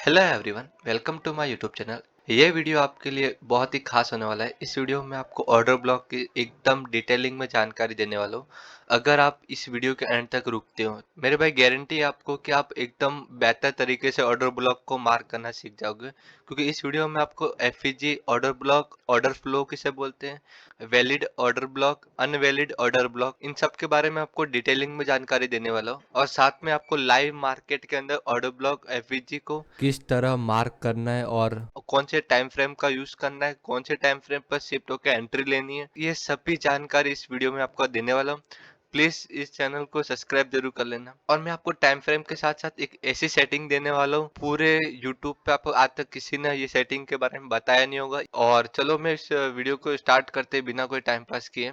Hello everyone, welcome to my YouTube channel. ये video आपके लिए बहुत ही खास होने वाला है। इस वीडियो में आपको ऑर्डर ब्लॉक की एकदम डिटेलिंग में जानकारी देने वाला हूँ। अगर आप इस वीडियो के एंड तक रुकते हो, मेरे भाई गारंटी है आपको कि आप एकदम बेहतर तरीके से ऑर्डर ब्लॉक को मार्क करना सीख जाओगे। क्योंकि इस वीडियो में आपको FEG, order block, order flow किसे बोलते हैं, valid order block, invalid order block, इन सब के बारे में आपको डिटेलिंग में जानकारी देने वाला हूँ। और साथ में आपको लाइव मार्केट के अंदर ऑर्डर ब्लॉक एफईजी को किस तरह मार्क करना है और कौन से टाइम फ्रेम का यूज करना है, कौन से टाइम फ्रेम पर शिफ्ट होकर एंट्री लेनी है, ये सभी जानकारी इस वीडियो में आपको देने वाला हूँ। प्लीज इस चैनल को सब्सक्राइब जरूर कर लेना। और मैं आपको टाइम फ्रेम के साथ साथ एक ऐसी सेटिंग देने वाला हूँ, पूरे यूट्यूब पे आपको आज तक किसी ने ये सेटिंग के बारे में बताया नहीं होगा। और चलो मैं इस वीडियो को स्टार्ट करते बिना कोई टाइम पास किए,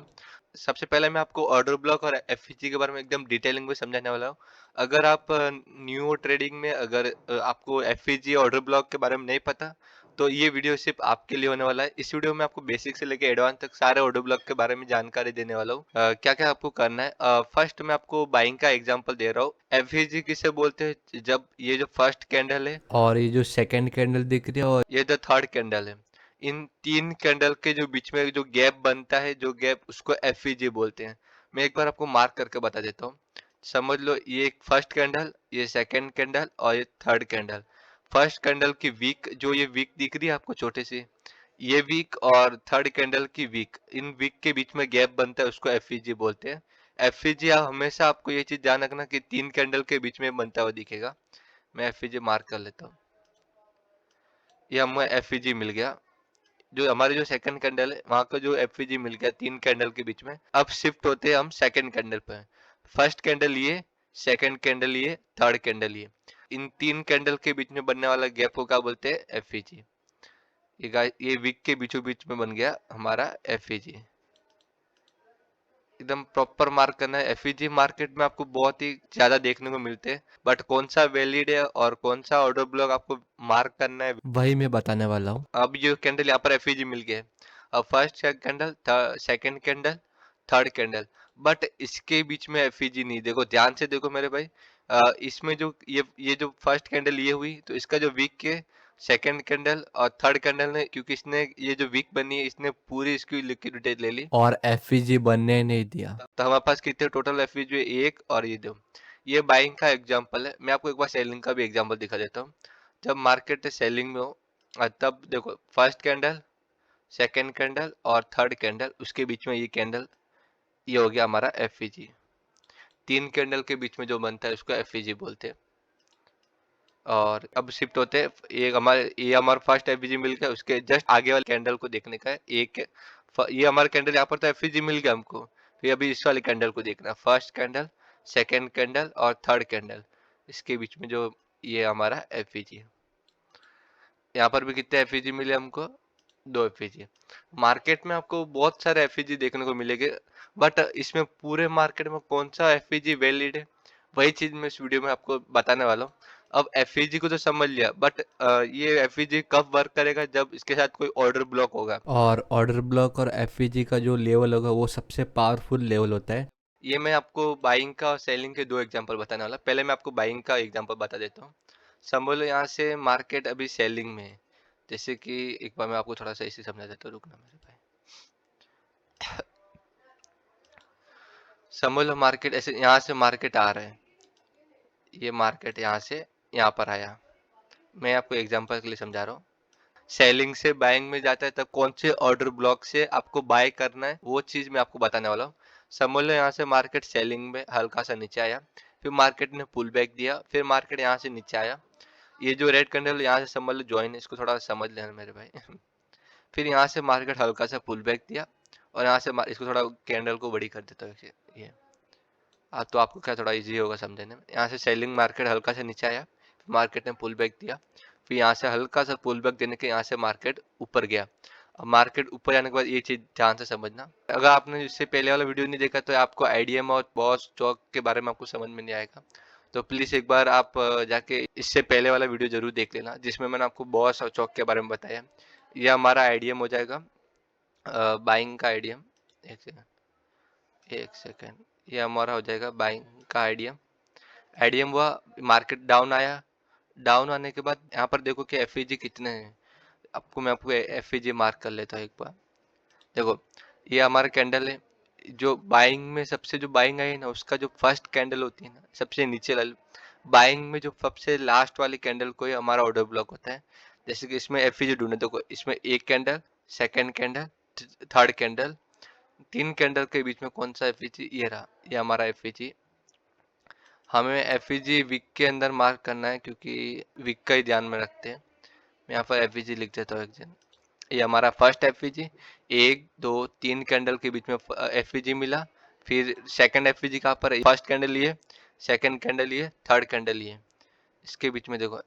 सबसे पहले मैं आपको ऑर्डर ब्लॉक और एफईजी के बारे में एकदम डिटेलिंग में समझाने वाला हूँ। अगर आप न्यू ट्रेडिंग में अगर आपको एफईजी ऑर्डर ब्लॉक के बारे में नहीं पता, तो ये वीडियो सिर्फ आपके लिए होने वाला है। इस वीडियो में आपको बेसिक से लेके एडवांस तक सारे ऑर्डर ब्लॉक के बारे में जानकारी देने वाला हूँ। क्या क्या आपको करना है, फर्स्ट मैं आपको बाइंग का एग्जांपल दे रहा हूँ। एफईजी किसे बोलते हैं? जब ये जो फर्स्ट कैंडल है, ये जो सेकंड कैंडल दिख रही है और ये द थर्ड कैंडल है, इन तीन कैंडल के जो बीच में जो गैप बनता है, जो गैप, उसको एफईजी बोलते हैं। मैं एक बार आपको मार्क करके बता देता हूँ। समझ लो, ये एक फर्स्ट कैंडल, ये सेकंड कैंडल और ये थर्ड कैंडल। फर्स्ट कैंडल की वीक, जो ये वीक दिख रही है आपको छोटे से, ये वीक और थर्ड कैंडल की वीक, इन वीक के बीच में गैप बनता है, उसको एफईजी बोलते हैं। एफईजी आप हमेशा, आपको ये चीज ध्यान रखना कि तीन कैंडल के बीच में बनता हुआ दिखेगा। मैं एफईजी मार्क कर लेता हूँ। ये हमें एफईजी मिल गया। जो हमारे जो सेकंड कैंडल है, वहां का जो एफईजी मिल गया तीन कैंडल के बीच में। अब शिफ्ट होते हैं हम सेकंड कैंडल पे। फर्स्ट कैंडल ये, सेकंड कैंडल ये, थर्ड कैंडल ये, इन तीन कैंडल के बीच में बनने वाला गैप को क्या बोलते हैं? एफईजी। ये वीक के बीचों बीच में बन गया हमारा एफईजी। एकदम प्रॉपर मार्क करना है। एफईजी मार्केट में आपको बहुत ही ज्यादा देखने को मिलते हैं, बट कौन सा वैलिड है और कौन सा ऑर्डर ब्लॉक आपको मार्क करना है, वही मैं बताने वाला हूँ। अब ये कैंडल यहाँ पर एफईजी मिल गया है। अब first candle, second candle, third candle, but इसके बीच में एफईजी नहीं। देखो, ध्यान से देखो मेरे भाई। इसमें जो ये जो फर्स्ट कैंडल ये हुई, तो इसका जो वीक के सेकंड कैंडल और थर्ड कैंडल ने, क्योंकि इसने ये जो वीक बनी है, इसने पूरी इसकी लिक्विडिटी ले ली। और एफईजी बनने नहीं दिया। तो हमारे पास कितने टोटल एफईजी है? एक और ये दो। ये बाइंग का एग्जांपल है। मैं आपको एक बार सेलिंग का भी एग्जांपल दिखा देता हूँ। जब मार्केट सेलिंग में हो, तब देखो, फर्स्ट कैंडल, सेकेंड कैंडल और थर्ड कैंडल, उसके बीच में ये कैंडल, ये हो गया हमारा एफईजी। तीन कैंडल के बीच में जो बनता है उसको एफईजी बोलते हैं। और अब शिफ्ट होते हैं, ये हमारा फर्स्ट एफईजी मिल गया, उसके जस्ट आगे वाले कैंडल को देखने का है। एक ये हमारा कैंडल यहाँ पर तो एफईजी मिल गया हमको। फिर अभी इस वाले कैंडल को देखना, फर्स्ट कैंडल, सेकेंड कैंडल और थर्ड कैंडल, इसके बीच में जो ये हमारा एफईजी। यहाँ पर भी कितने एफईजी मिले हमको? दो एफईजी। मार्केट में आपको बहुत सारे एफईजी देखने को मिलेंगे, बट इसमें पूरे मार्केट में कौन सा एफईजी वैलिड है, वही चीज मैं इस वीडियो में आपको बताने वाला हूँ। अब एफईजी को तो समझ लिया, बट ये एफईजी कब वर्क करेगा? जब इसके साथ कोई ऑर्डर ब्लॉक होगा। और ऑर्डर ब्लॉक और एफईजी का जो लेवल होगा वो सबसे पावरफुल लेवल होता है। ये मैं आपको बाइंग का और सेलिंग के दो एग्जांपल बताने वाला। पहले मैं आपको बाइंग का एग्जांपल बता देता हूँ। समझ लो, यहाँ से मार्केट अभी सेलिंग में है। जैसे कि एक बार मैं आपको थोड़ा सा इसे समझा देता हूँ, रुकना मेरे भाई। समझ लो मार्केट ऐसे, यहाँ से मार्केट आ रहा है, ये मार्केट यहाँ से यहाँ पर आया। मैं आपको एग्जांपल के लिए समझा रहा हूँ। सेलिंग से बाइंग में जाता है, तब कौन से ऑर्डर ब्लॉक से आपको बाय करना है, वो चीज मैं आपको बताने वाला हूँ। समझ लो, यहाँ से मार्केट सेलिंग में हल्का सा नीचे आया, फिर मार्केट ने पुल बैक दिया, फिर मार्केट यहाँ से नीचे आया। ये जो रेड कैंडल यहाँ से समझ लो ज्वाइन, इसको थोड़ा समझ लेना मेरे भाई। फिर यहाँ से मार्केट हल्का सा पुल बैक दिया, और यहाँ से इसको थोड़ा कैंडल को बड़ी कर देता हूँ ये। तो आपको क्या थोड़ा इजी होगा समझने में। यहाँ से सेलिंग मार्केट हल्का से नीचे आया, मार्केट ने पुल बैक दिया, फिर यहाँ से हल्का सा पुल बैक देने के यहाँ से मार्केट ऊपर गया। अब मार्केट ऊपर जाने के बाद ये चीज ध्यान से समझना। अगर आपने इससे पहले वाला वीडियो नहीं देखा, तो आपको आईडीएम और बॉस चौक के बारे में आपको समझ में नहीं आएगा। तो प्लीज एक बार आप जाके इससे पहले वाला वीडियो जरूर देख लेना, जिसमें मैंने आपको बॉस और चौक के बारे में बताया। ये हमारा आईडीएम हो जाएगा, बाइंग का आईडीएम। एक सेकंड, एक सेकंड, ये हमारा हो जाएगा बाइंग का आईडीएम। आईडीएम हुआ, मार्केट डाउन आया, डाउन आने के बाद यहाँ पर देखो कि एफ कितने हैं। मैं आपको एफ मार्क कर लेता हूँ एक बार। देखो ये हमारा कैंडल है, जो बाइंग में सबसे जो बाइंग आई है ना, उसका जो फर्स्ट कैंडल होती है ना, सबसे नीचे वाली बाइंग में जो सबसे लास्ट वाली कैंडल को ही हमारा ऑर्डर ब्लॉक होता है। जैसे कि इसमें एफ ढूंढे, देखो इसमें एक candle, second candle, third candle, तीन कैंडल के बीच में कौन सा एफ ये रहा, ये हमारा एफ। हमें एफ वीक के अंदर मार्क करना है, क्योंकि वीक का ही ध्यान में रखते हैं। मैं यहाँ पर एफ लिख देता हूँ एक जन। ये हमारा फर्स्ट एफ एक दो तीन कैंडल के बीच में एफ मिला। फिर सेकंड एफ कहाँ पर, फर्स्ट कैंडल लिए, सेकंड कैंडल लिए, थर्ड कैंडल लिए, इसके बीच में देखो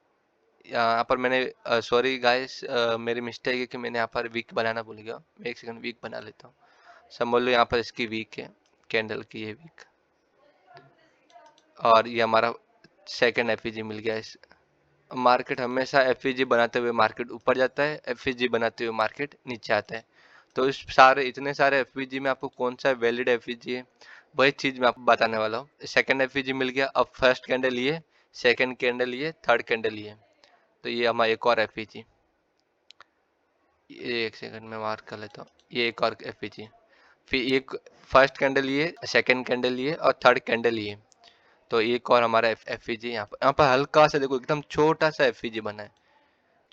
यहाँ पर मैंने, सॉरी गाइस, मेरी मिस्टेक है कि मैंने यहाँ पर वीक बनाना भूल गया। मैं एक सेकंड वीक बना लेता हूँ। समझ लो यहाँ पर इसकी वीक है, कैंडल की ये वीक, और ये हमारा सेकंड एफ मिल गया। इस मार्केट हमेशा एफ बनाते हुए मार्केट ऊपर जाता है, एफ बनाते हुए मार्केट नीचे आता है। तो इस सारे इतने सारे एफ में आपको कौन सा वैलिड एफ है, वही चीज मैं आपको बताने वाला हूँ। सेकंड एफ मिल गया, अब फर्स्ट कैंडल लिए, सेकंड कैंडल लिए, थर्ड कैंडल लिए, तो ये हमारा एक और एफ ये एक सेकंड में मार्क कर लेता हूँ, ये एक और एफ फिर एक फर्स्ट कैंडल लिए, सेकंड कैंडल लिए और थर्ड कैंडल लिए, तो एक और हमारा एफ यहाँ पर हल्का सा देखो, एकदम छोटा सा एफ बना है।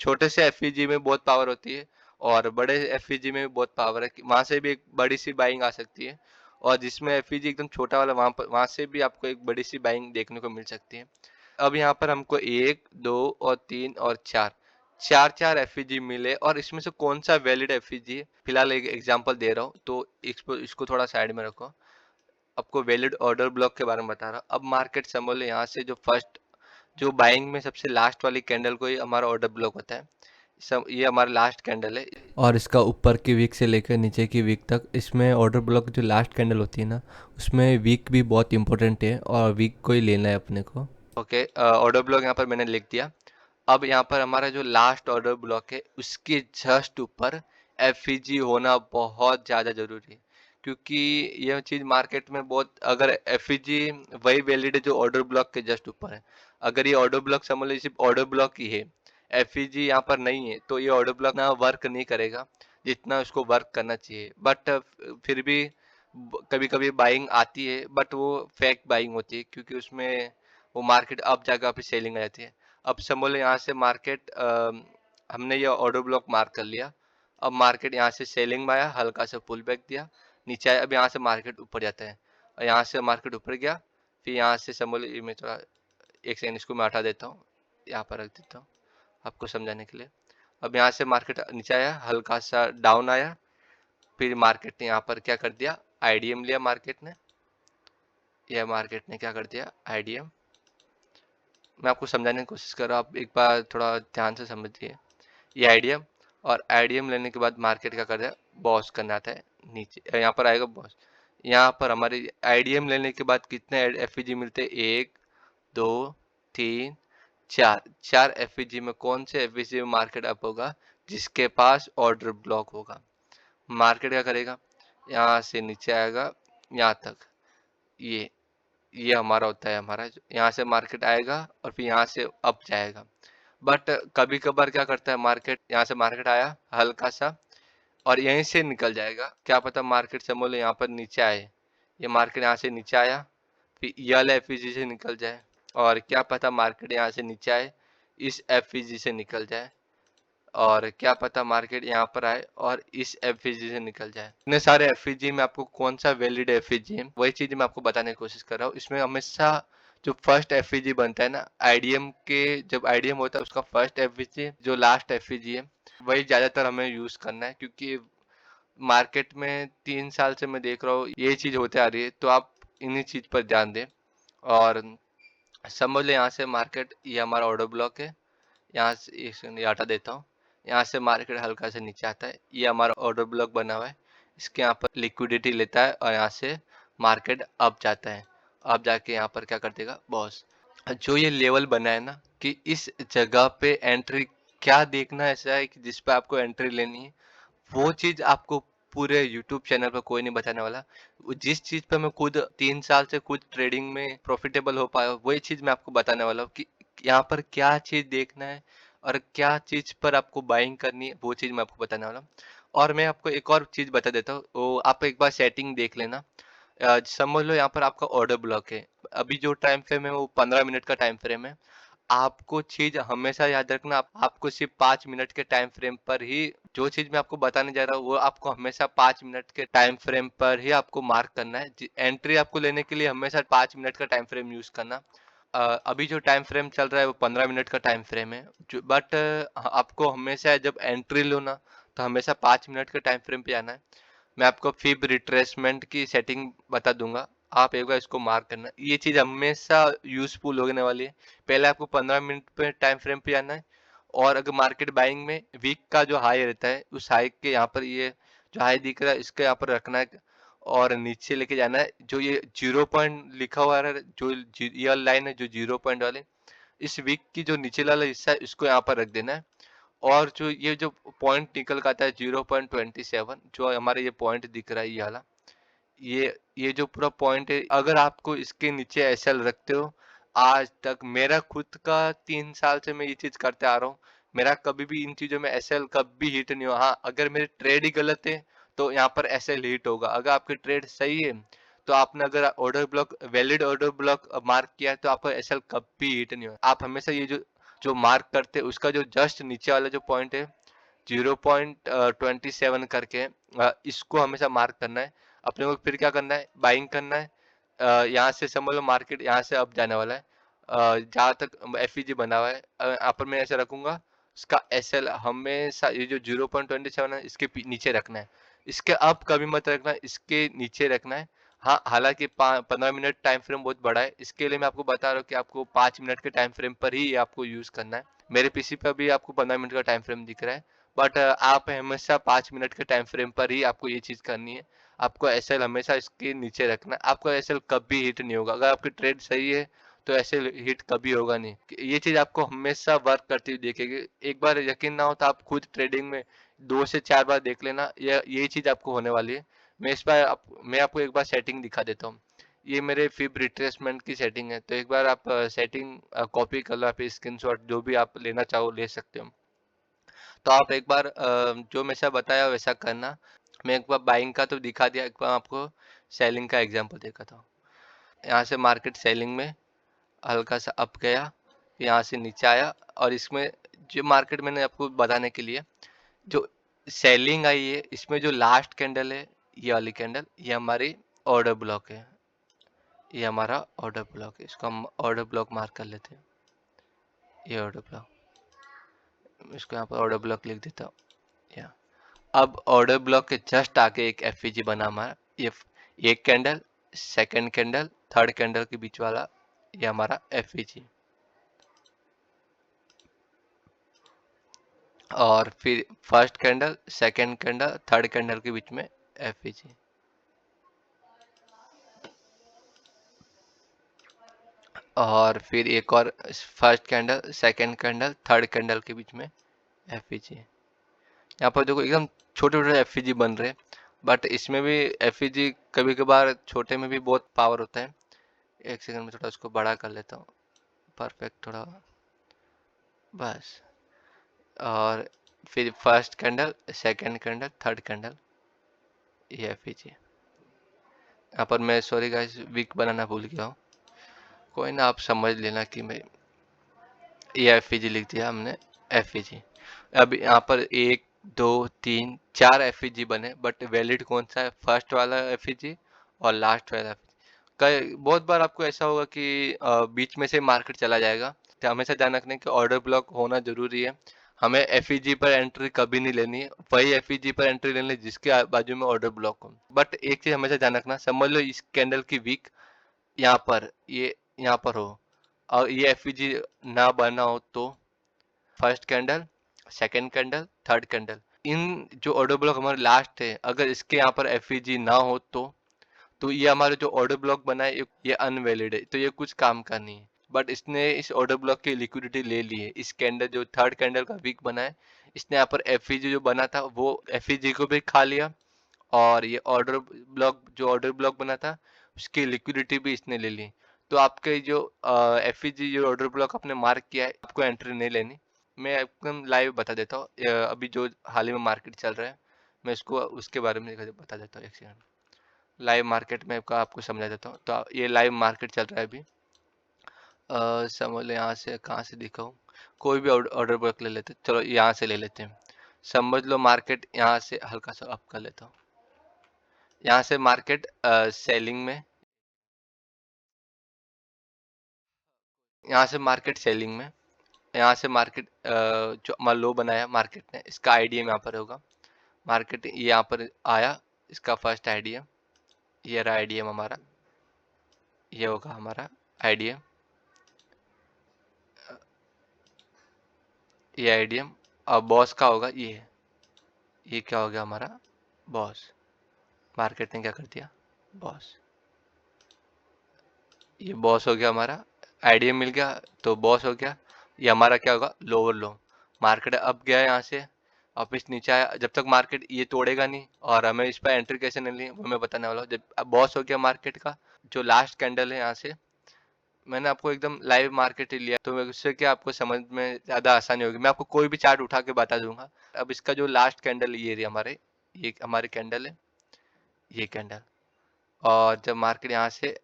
छोटे से एफ में बहुत पावर होती है, और बड़े एफ में भी बहुत पावर है, वहां से भी एक बड़ी सी बाइंग आ सकती है। और जिसमें एफ एकदम छोटा वाला, वहां से भी आपको एक बड़ी सी बाइंग देखने को मिल सकती है। अब यहाँ पर हमको एक दो और तीन और चार, चार चार एफ मिले, और इसमें से कौन सा वैलिड एफ है, फिलहाल एक एग्जांपल दे रहा हूँ, तो इसको थोड़ा साइड में रखो। आपको वैलिड ऑर्डर ब्लॉक के बारे में बता रहा हूँ। अब मार्केट समझ लो, यहाँ से जो फर्स्ट, जो बाइंग में सबसे लास्ट वाली कैंडल को ही हमारा ऑर्डर ब्लॉक होता है। सब ये हमारा लास्ट कैंडल है। और इसका ऊपर की वीक से लेकर नीचे की वीक तक, इसमें ऑर्डर ब्लॉक जो लास्ट कैंडल होती है ना, उसमें वीक भी बहुत इंपॉर्टेंट है और वीक को ही लेना है अपने को। ओके, ऑर्डर ब्लॉक यहाँ पर मैंने लिख दिया। अब यहाँ पर हमारा जो लास्ट ऑर्डर ब्लॉक है, उसके जस्ट ऊपर एफ होना बहुत ज़्यादा जरूरी है, क्योंकि यह चीज़ मार्केट में बहुत, अगर एफ वही वैलिड है जो ऑर्डर ब्लॉक के जस्ट ऊपर है। अगर ये ऑर्डर ब्लॉक समझ लो सिर्फ ऑर्डर ब्लॉक ही है, एफ यहाँ पर नहीं है, तो ये ऑर्डर ब्लॉक ना वर्क नहीं करेगा जितना उसको वर्क करना चाहिए। बट फिर भी कभी कभी बाइंग आती है, बट वो फेक बाइंग होती है, क्योंकि उसमें वो मार्केट अब जाकर पे सेलिंग आ जाती है। अब समझ लो यहाँ से मार्केट, हमने ये ऑर्डर ब्लॉक मार्क कर लिया। अब मार्केट यहाँ से सेलिंग में आया, हल्का सा पुल बैक दिया, नीचे आया। अब यहाँ से मार्केट ऊपर जाता है, और यहाँ से मार्केट ऊपर गया। फिर यहाँ से समझ लो, ये मैं थोड़ा एक सेकंड इसको मैं हटा देता हूँ, यहाँ पर रख देता हूँ आपको समझाने के लिए। अब यहाँ से मार्केट नीचे आया, हल्का सा डाउन आया, फिर मार्केट ने यहाँ पर क्या कर दिया, आईडीएम लिया मार्केट ने। यह मार्केट ने क्या कर दिया, आईडीएम। मैं आपको समझाने की कोशिश कर रहा हूँ, आप एक बार थोड़ा ध्यान से समझिए। ये आईडीएम, और आईडीएम लेने के बाद मार्केट क्या कर दिया, बॉस करना आता है नीचे, यहाँ पर आएगा बॉस। यहाँ पर हमारे आईडीएम लेने के बाद कितने एफईजी मिलते हैं, एक दो तीन चार, चार एफईजी में कौन से एफईजी में मार्केट अप होगा, जिसके पास ऑर्डर ब्लॉक होगा। मार्केट क्या करेगा, यहाँ से नीचे आएगा यहाँ तक, ये ये हमारा होता है, हमारा यहाँ से मार्केट आएगा और फिर यहाँ से अप जाएगा। बट कभी कभार क्या करता है मार्केट, यहाँ से मार्केट आया हल्का सा और यहीं से निकल जाएगा, क्या पता मार्केट समझ लो यहाँ पर नीचे आए, ये मार्केट यहाँ से नीचे आया, फिर ये वाला एफईजी से निकल जाए, और क्या पता मार्केट यहाँ से नीचे आए, इस एफईजी से निकल जाए, और क्या पता मार्केट यहाँ पर आए और इस एफईजी से निकल जाए। इतने सारे एफईजी में आपको कौन सा वैलिड एफईजी है, वही चीज मैं आपको बताने की कोशिश कर रहा हूँ। इसमें हमेशा जो फर्स्ट एफईजी बनता है ना, आईडीएम के, जब आईडीएम होता है उसका फर्स्ट एफईजी जो लास्ट एफईजी है, वही ज्यादातर हमें यूज करना है, क्योंकि मार्केट में 3 साल से मैं देख रहा हूँ ये चीज होते आ रही है, तो आप इन्हीं चीज पर ध्यान दें। और समझ लो यहाँ से मार्केट, ये हमारा ऑर्डर ब्लॉक है, यहाँ से ये हटा देता हूँ। यहाँ से मार्केट हल्का से नीचे आता है, ये हमारा ऑर्डर ब्लॉक बना हुआ है, इसके यहाँ पर लिक्विडिटी लेता है और यहाँ से मार्केट अप जाता है। अब जाके यहाँ पर क्या कर देगा बॉस। जो ये लेवल बना है ना, कि इस जगह पे एंट्री, क्या देखना ऐसा है कि जिस पे आपको एंट्री लेनी है, वो चीज आपको पूरे यूट्यूब चैनल पर कोई नहीं बताने वाला। जिस चीज पे मैं खुद 3 साल से खुद ट्रेडिंग में प्रॉफिटेबल हो पाया, वही चीज मैं आपको बताने वाला हूँ कि यहाँ पर क्या चीज देखना है और क्या चीज पर आपको बाइंग करनी है, वो चीज मैं आपको बताने वाला हूँ। और मैं आपको एक और चीज बता देता हूँ, वो आप एक बार सेटिंग देख लेना। समझ लो यहाँ पर आपका ऑर्डर ब्लॉक है। अभी जो टाइम फ्रेम है वो 15 मिनट का टाइम फ्रेम है। आपको चीज हमेशा याद रखना, आपको सिर्फ 5 मिनट के टाइम फ्रेम पर ही जो चीज मैं आपको बताने जा रहा हूँ वो आपको हमेशा 5 मिनट के टाइम फ्रेम पर ही आपको मार्क करना है। एंट्री आपको लेने के लिए हमेशा 5 मिनट का टाइम फ्रेम यूज करना। अभी जो टाइम फ्रेम चल रहा है वो 15 मिनट का टाइम फ्रेम है, जो बट आपको हमेशा जब एंट्री लो ना तो हमेशा 5 मिनट के टाइम फ्रेम पे आना है। मैं आपको फिब रिट्रेसमेंट की सेटिंग बता दूंगा, आप एक बार इसको मार्क करना। ये चीज हमेशा यूजफुल होने वाली है। पहले आपको 15 मिनट पे टाइम फ्रेम पे आना है, और अगर मार्केट बाइंग में वीक का जो हाई रहता है उस हाई के यहाँ पर ये जो हाई दिख रहा है इसके यहाँ पर रखना है, और नीचे लेके जाना है। जो ये 0 पॉइंट लिखा हुआ है, जो ये लाइन है जो 0 पॉइंट वाले, इस वीक की जो नीचे वाला हिस्सा है इसको यहाँ पर रख देना है। और जो ये जो पॉइंट निकल का आता है 0.27, जो हमारे ये पॉइंट दिख रहा है ये वाला, ये जो पूरा पॉइंट है, अगर आपको इसके नीचे एसएल रखते हो, आज तक मेरा खुद का 3 साल से मैं ये चीज करते आ रहा हूँ, मेरा कभी भी इन चीजों में एसएल कभी हिट नहीं हुआ। हाँ, अगर मेरे ट्रेड ही गलत है तो यहाँ पर एसएल हिट होगा। अगर आपके ट्रेड सही है तो आपने अगर order block valid order block mark किया है तो आपका एसएल कभी हिट नहीं होगा। आप हमेशा ये जो जो मार्क करते हैं उसका जो जस्ट नीचे वाला जो पॉइंट है 0.27 करके, इसको हमेशा मार्क करना है। अपने को फिर क्या करना है, बाइंग करना है। यहाँ से समझ लो मार्केट यहाँ से अप जाने वाला है। जहाँ तक एफईजी बना हुआ है यहाँ पर मैं ऐसे रखूंगा, इसका एसएल हमेशा ये जो 0.27 है इसके नीचे रखना है। इसके अब कभी मत रखना, इसके नीचे रखना है। हाँ, हालांकि 15 मिनट टाइम फ्रेम बहुत बड़ा है, इसके लिए मैं आपको बता रहा हूँ कि आपको 5 मिनट के टाइम फ्रेम पर ही ये आपको यूज करना है। मेरे पीसी पर भी आपको 15 मिनट का टाइम फ्रेम दिख रहा है, बट आप हमेशा 5 मिनट के टाइम फ्रेम पर ही आपको ये चीज करनी है। आपको एसएल हमेशा इसके नीचे रखना है, आपका एसएल कभी हिट नहीं होगा। अगर आपकी ट्रेड सही है तो एसएल हिट कभी होगा नहीं। ये चीज आपको हमेशा वर्क करती हुई देखेगी। एक बार यकीन ना हो तो आप खुद ट्रेडिंग में 2 से 4 बार देख लेना, ये चीज आपको होने वाली है। मैं आपको एक बार सेटिंग दिखा देता हूँ। ये मेरे फिब रिट्रेसमेंट की सेटिंग है, तो एक बार आप सेटिंग कॉपी कर लो, आप स्क्रीनशॉट जो भी आप लेना चाहो ले सकते हो। तो आप एक बार जो मैं सब बताया वैसा करना। मैं एक बार बाइंग का तो दिखा दिया, एक बार आपको सेलिंग का एग्जांपल देखा था। यहाँ से मार्केट सेलिंग में हल्का सा अप गया, यहाँ से नीचे आया, और इसमें जो मार्केट मैंने आपको बताने के लिए जो सेलिंग आई है इसमें जो लास्ट कैंडल है, ये वाली कैंडल, ये हमारी ऑर्डर ब्लॉक है। ये हमारा ऑर्डर ब्लॉक है, इसको हम ऑर्डर ब्लॉक मार्क कर लेते हैं। ये ऑर्डर ब्लॉक, इसको यहाँ पर ऑर्डर ब्लॉक लिख देता हूँ यहाँ। अब ऑर्डर ब्लॉक के जस्ट आगे एक एफईजी बना हमारा, ये एक candle, second candle, third candle के बीच वाला ये हमारा एफईजी, और फिर first candle, second candle, third candle के बीच में एफईजी, और फिर एक और first candle, second candle, third candle के बीच में एफईजी। यहाँ पर देखो एकदम छोटे छोटे एफईजी बन रहे हैं, बट इसमें भी एफईजी कभी कभार छोटे में भी बहुत पावर होता है। एक सेकंड में थोड़ा उसको बड़ा कर लेता हूँ, परफेक्ट थोड़ा, बस। और फिर first candle, second candle, third candle, ये एफईजी। यहाँ पर मैं सॉरी गाइस वीक बनाना भूल गया हूँ, कोई ना, आप समझ लेना कि मैं ये एफईजी लिख दिया हमने, एफईजी। अब यहाँ पर 1 2 3 4 एफईजी बने, बट वैलिड कौन सा है, फर्स्ट वाला एफईजी और लास्ट वाला एफईजी। कई बहुत बार आपको ऐसा होगा कि बीच में से मार्केट चला जाएगा, तो हमेशा ध्यान रखना कि ऑर्डर ब्लॉक होना जरूरी है। हमें एफईजी पर एंट्री कभी नहीं लेनी है, वही एफईजी पर एंट्री लेनी है जिसके बाजू में ऑर्डर ब्लॉक हो। बट एक चीज हमेशा ध्यान रखना, समझ लो इस कैंडल की वीक यहाँ पर, ये यहाँ पर हो, और ये एफईजी ना बना हो तो first candle, second candle, third candle, इन जो ऑर्डर ब्लॉक हमारे लास्ट है, अगर इसके यहाँ पर एफईजी ना हो तो ये हमारे जो ऑर्डर ब्लॉक बना है ये अनवैलिड है, तो ये कुछ काम का नहीं है। बट इसने इस ऑर्डर ब्लॉक की लिक्विडिटी ले ली है। इस कैंडल जो थर्ड कैंडल का वीक बना है, इसने यहाँ पर एफईजी जो बना था वो एफईजी को भी खा लिया, और ये ऑर्डर ब्लॉक जो ऑर्डर ब्लॉक बना था उसकी लिक्विडिटी भी इसने ले ली। तो आपके जो एफईजी जो ऑर्डर ब्लॉक आपने मार्क किया है, आपको एंट्री नहीं लेनी। मैं एकदम लाइव बता देता हूँ, अभी जो हाल ही में मार्केट चल रहा है, मैं इसको उसके बारे में बता देता हूँ। एक सेकंड, लाइव मार्केट में आपको समझा देता हूँ। तो ये लाइव मार्केट चल रहा है अभी। समझ लो, यहाँ से कहाँ से दिखाऊँ, कोई भी ऑर्डर ब्लॉक ले लेते हैं। चलो यहाँ से ले लेते हैं। समझ लो मार्केट यहाँ से हल्का सा अप कर लेता हूँ। यहाँ से मार्केट सेलिंग में, यहाँ से मार्केट सेलिंग में, यहाँ से मार्केट जो हमारा लो बनाया मार्केट ने, इसका आईडीएम यहाँ पर होगा। मार्केट ये यहाँ पर आया, इसका फर्स्ट आईडीएम ये रहा। आईडीएम हमारा ये होगा, हमारा आईडीएम, ये आईडीएम। और बॉस का होगा ये क्या हो गया हमारा, बॉस। मार्केट ने क्या कर दिया, बॉस। ये बॉस हो गया हमारा, आईडीएम मिल गया तो बॉस हो गया। ये हमारा क्या होगा, लोअर लो। मार्केट अब गया यहाँ से, वापिस नीचे आया। जब तक मार्केट ये तोड़ेगा नहीं, और हमें इस पर एंट्री कैसे नहीं ली वो मैं बताने वाला हूँ। जब अब बॉस हो गया मार्केट का, जो लास्ट कैंडल है यहाँ से, मैंने आपको एकदम लाइव मार्केट ही लिया, तो उससे क्या आपको समझ में ज्यादा आसानी होगी। मैं आपको कोई भी चार्ट उठा के बता दूंगा। अब इसका जो लास्ट कैंडल ये रही हमारे, ये हमारे कैंडल है, ये कैंडल। और जब मार्केट यहाँ से